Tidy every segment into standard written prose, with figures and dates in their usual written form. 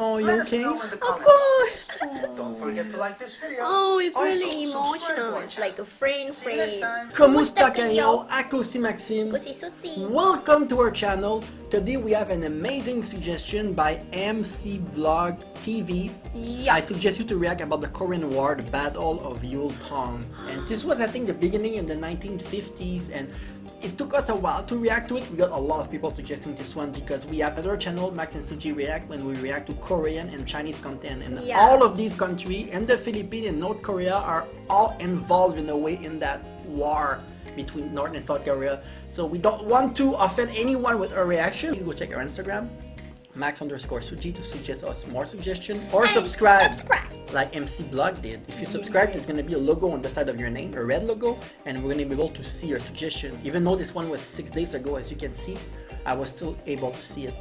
Oh, you Let us okay? know in the Of comments. course. Don't forget to like this video. Oh, it's Also, really subscribe to emotional. our It's channel. like a friend. See you next time. Kamusta kayo? Ako si Maxim. Ako si Suzy. Welcome to our channel. Today we have an amazing suggestion by MC Vlog TV. Yeah. I suggest you to react about the Korean War, the Battle of Yultong. And this was, I think, the beginning in the 1950s, and it took us a while to react to it. We got a lot of people suggesting this one because we have another channel, Max and Suji React, when we react to Korean and Chinese content. And Yeah. all of these countries, and the Philippines and North Korea, are all involved in a way in that war between North and South Korea. So we don't want to offend anyone with our reaction. Please go check our Instagram, Max_Suji, to suggest us more suggestions, or And subscribe subscribe. like MC Blog did. If you subscribe, there's gonna be a logo on the side of your name, a red logo, and we're gonna be able to see your suggestion. Even though this one was 6 days ago, as you can see, I was still able to see it.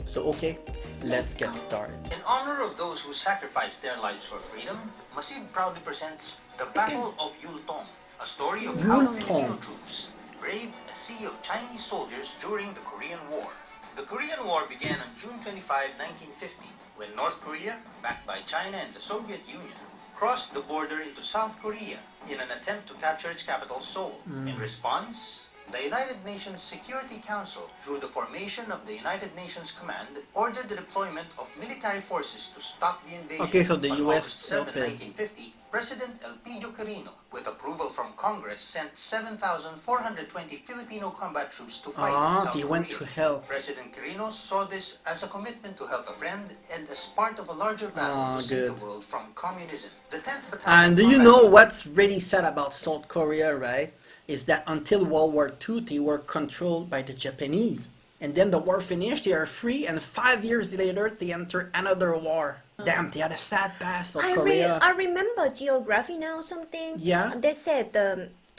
So okay, let's get started. In honor of those who sacrificed their lives for freedom, Masid proudly presents The Battle of Yultong, a story of how Yultong. Filipino troops braved a sea of Chinese soldiers during the Korean War. The Korean War began on June 25, 1950, when North Korea, backed by China and the Soviet Union, crossed the border into South Korea in an attempt to capture its capital, Seoul. In response, the United Nations Security Council, through the formation of the United Nations Command, ordered the deployment of military forces to stop the invasion. Okay, so the On US August 7, opened. 1950, President Elpidio Quirino, with approval from Congress, sent 7,420 Filipino combat troops to fight in South they Korea. went to help. President Quirino saw this as a commitment to help a friend and as part of a larger battle to save the world from communism. The 10th Battalion. And do you Combat know what's really sad about South Korea, right? Is that until World War II, they were controlled by the Japanese. And then the war finished, they are free, and 5 years later, they enter another war. Damn, they had a sad past, South Korea. I remember geography now something. Yeah. They said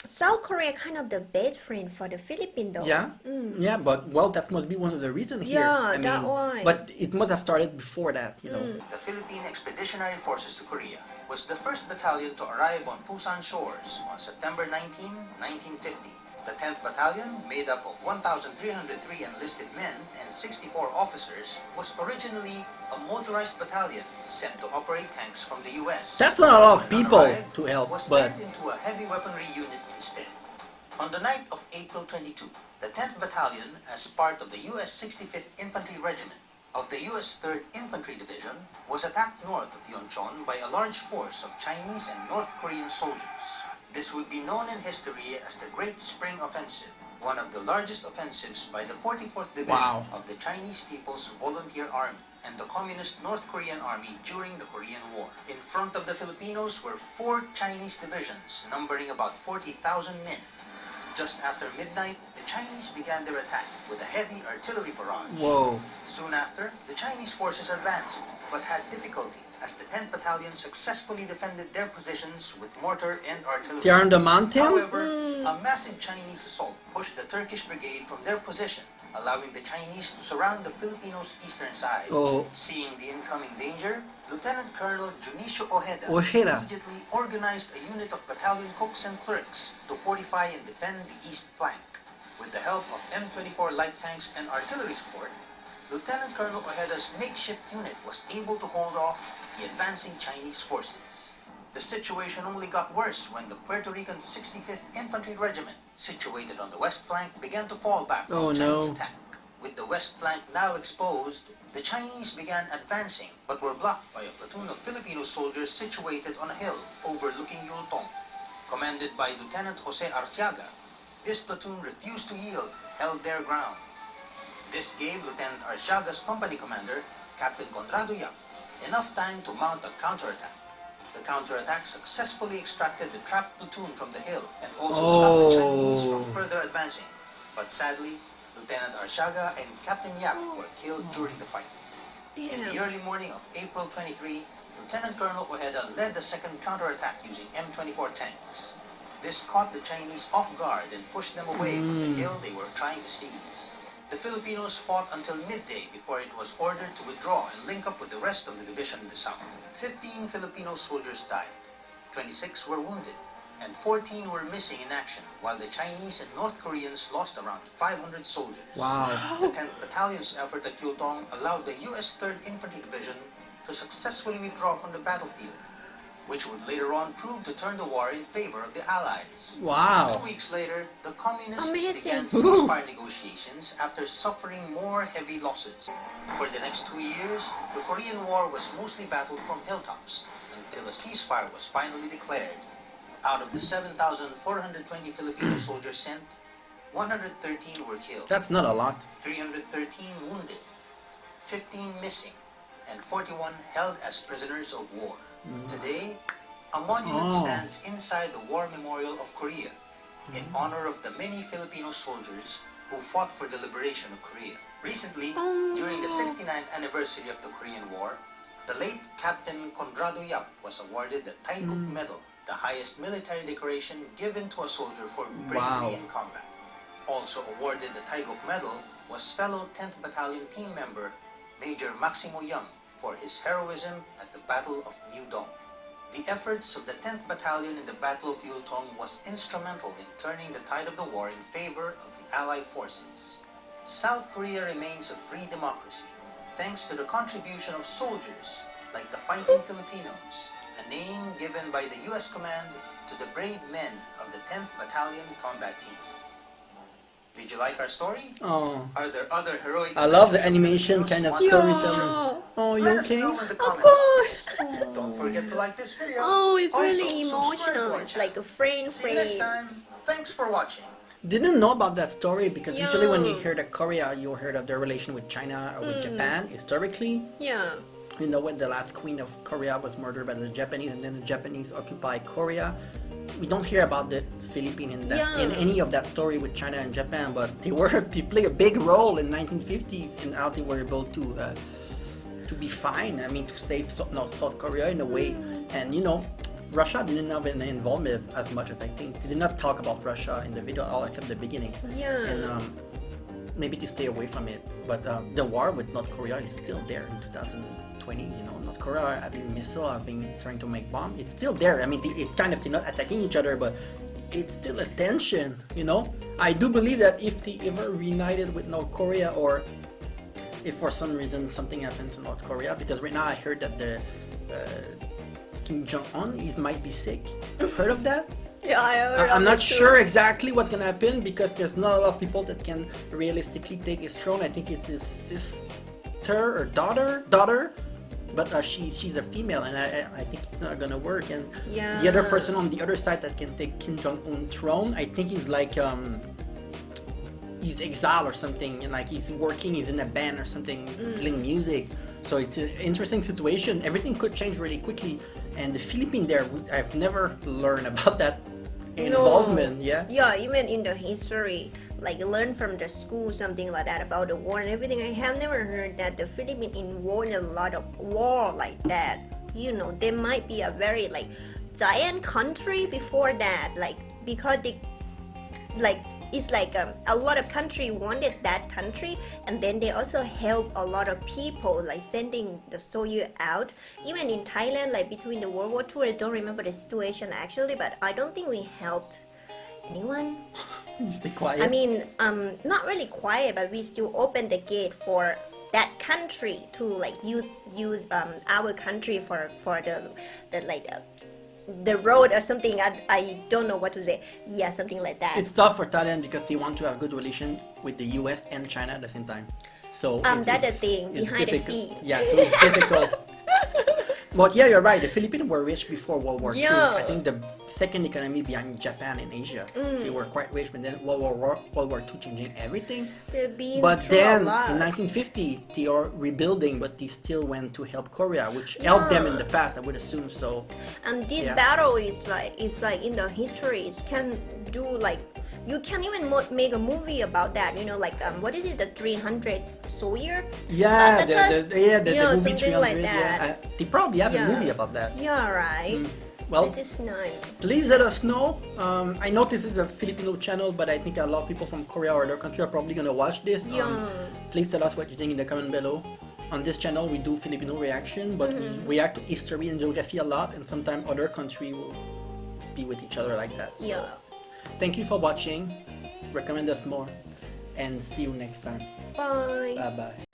South Korea kind of the best friend for the Philippines though. Yeah, yeah, but well, that must be one of the reasons here. Yeah, I mean, that why. But it must have started before that, you know. The Philippine Expeditionary Forces to Korea was the first battalion to arrive on Busan shores on September 19, 1950. The 10th Battalion, made up of 1,303 enlisted men and 64 officers, was originally a motorized battalion sent to operate tanks from the U.S. That's not a lot of When people arrived, to help, was but turned into a heavy weaponry unit instead. On the night of April 22, the 10th Battalion, as part of the U.S. 65th Infantry Regiment of the U.S. 3rd Infantry Division, was attacked north of Yultong by a large force of Chinese and North Korean soldiers. This would be known in history as the Great Spring Offensive, one of the largest offensives by the 44th Division of the Chinese People's Volunteer Army and the Communist North Korean Army during the Korean War. In front of the Filipinos were 4 Chinese divisions, numbering about 40,000 men. Just after midnight, the Chinese began their attack with a heavy artillery barrage. whoa. Soon after, the Chinese forces advanced, but had difficulty as the 10th Battalion successfully defended their positions with mortar and artillery. They are on the mountain? However, a massive Chinese assault pushed the Turkish brigade from their position, allowing the Chinese to surround the Filipinos' eastern side. Oh. Seeing the incoming danger, Lieutenant Colonel Junicio Ojeda Ojeda. immediately organized a unit of battalion cooks and clerks to fortify and defend the east flank. With the help of M24 light tanks and artillery support, Lieutenant Colonel Ojeda's makeshift unit was able to hold off the advancing Chinese forces. The situation only got worse when the Puerto Rican 65th Infantry Regiment, situated on the west flank, began to fall back from Chinese attack. With the west flank now exposed, the Chinese began advancing but were blocked by a platoon of Filipino soldiers situated on a hill overlooking Yultong. Commanded by Lieutenant Jose Arciaga, this platoon refused to yield and held their ground. This gave Lieutenant Arciaga's company commander, Captain Conrado Yap, enough time to mount a counterattack. The counterattack successfully extracted the trapped platoon from the hill and also stopped the Chinese from further advancing. But sadly, Lieutenant Arciaga and Captain Yap were killed during the fight. In the early morning of April 23, Lieutenant Colonel Ojeda led the second counterattack using M24 tanks. This caught the Chinese off guard and pushed them away from the hill they were trying to seize. The Filipinos fought until midday before it was ordered to withdraw and link up with the rest of the division in the south. 15 Filipino soldiers died. 26 were wounded. and 14 were missing in action, while the Chinese and North Koreans lost around 500 soldiers. Wow. The 10th Battalion's effort at Yultong allowed the U.S. 3rd Infantry Division to successfully withdraw from the battlefield, which would later on prove to turn the war in favor of the Allies. Wow. 2 weeks later, the Communists Amazing. began ceasefire negotiations after suffering more heavy losses. For the next 2 years, the Korean War was mostly battled from hilltops until a ceasefire was finally declared. Out of the 7,420 Filipino soldiers sent, 113 were killed, That's not a lot. 313 wounded, 15 missing, and 41 held as prisoners of war. Today, a monument stands inside the War Memorial of Korea in honor of the many Filipino soldiers who fought for the liberation of Korea. Recently, during the 69th anniversary of the Korean War, the late Captain Conrado Yap was awarded the Taiguk Medal, the highest military decoration given to a soldier for bravery in combat. Also awarded the Taiguk Medal was fellow 10th Battalion team member Major Maximo Young for his heroism at the Battle of New-Dong. The efforts of the 10th Battalion in the Battle of Yultong was instrumental in turning the tide of the war in favor of the Allied forces. South Korea remains a free democracy, thanks to the contribution of soldiers like the Fighting Filipinos, a name given by the U.S. Command to the brave men of the 10th Battalion Combat Team. Did you like our story? Oh. Are there other heroic... I love the animation kind of storytelling. Oh, you Let us okay? know in the Of comments. course. Don't forget to like this video. Oh, it's Also, really subscribe to emotional. our It's channel. like a friend See you next friend. time. Thanks for watching. Didn't know about that story because usually when you Yeah. hear of Korea, you heard of their relation with China or with Japan historically. Yeah. You know when the last queen of Korea was murdered by the Japanese and then the Japanese occupied Korea. We don't hear about the Philippines in in any of that story with China and Japan, but they play a big role in 1950s in how they were able to be fine. I mean, to save South Korea in a way. And you know, Russia didn't have any involvement as much as I think. They did not talk about Russia in the video at all except the beginning. Yeah. And maybe to stay away from it. But the war with North Korea is still there in 2020. You know, North Korea having missile, having trying to make bomb. It's still there. I mean, it's kind of they're not attacking each other, but it's still a tension. You know, I do believe that if they ever reunited with North Korea, or if for some reason something happened to North Korea, because right now I heard that the Kim Jong-un might be sick. I've heard of that. Yeah, I heard I'm of not it too. sure exactly what's gonna happen because there's not a lot of people that can realistically take his throne. I think it's his sister or daughter, but she's a female, and I think it's not gonna work. And the other person on the other side that can take Kim Jong-un's throne, I think he's like he's exiled or something, and like he's in a band or something, playing music. So it's an interesting situation. Everything could change really quickly, and the Philippines there, I've never learned about that involvement. Yeah. Yeah, even in the history, like learn from the school something like that about the war and everything. I have never heard that the Philippines involved in a lot of war like that. You know, they might be a very like giant country before that, like because they like it's like a lot of country wanted that country, and then they also help a lot of people like sending the soldier out. Even in Thailand, like between the World War II, I don't remember the situation actually, but I don't think we helped anyone. You stay quiet. I mean, not really quiet, but we still open the gate for that country to like use our country for the like the road or something. I don't know what to say. Yeah, something like that. It's tough for Thailand because they want to have good relations with the US and China at the same time. So that's the thing it's behind the difficult. scene. Yeah, so it's difficult. But yeah, you're right. The Philippines were rich before World War II. Yeah. I think the second economy behind Japan in Asia. They were quite rich, but then World War II changing everything. They've been But through then a lot. in 1950, they are rebuilding, but they still went to help Korea, which helped them in the past. I would assume so. And this Yeah. battle is like in the history. It can do like you can even make a movie about that. You know, like what is it, the 300 soldier? Yeah, Spartacus? the Yeah, movie something 300. like Yeah, that. they probably have Yeah. a movie about that. Yeah, right. Well, This is nice. please let us know. I know this is a Filipino channel, but I think a lot of people from Korea or other country are probably gonna watch this. Yeah. Please tell us what you think in the comment below. On this channel, we do Filipino reaction, but we react to history and geography a lot, and sometimes other country will be with each other like that. So, Yeah. thank you for watching. Recommend us more, and see you next time. Bye. Bye bye.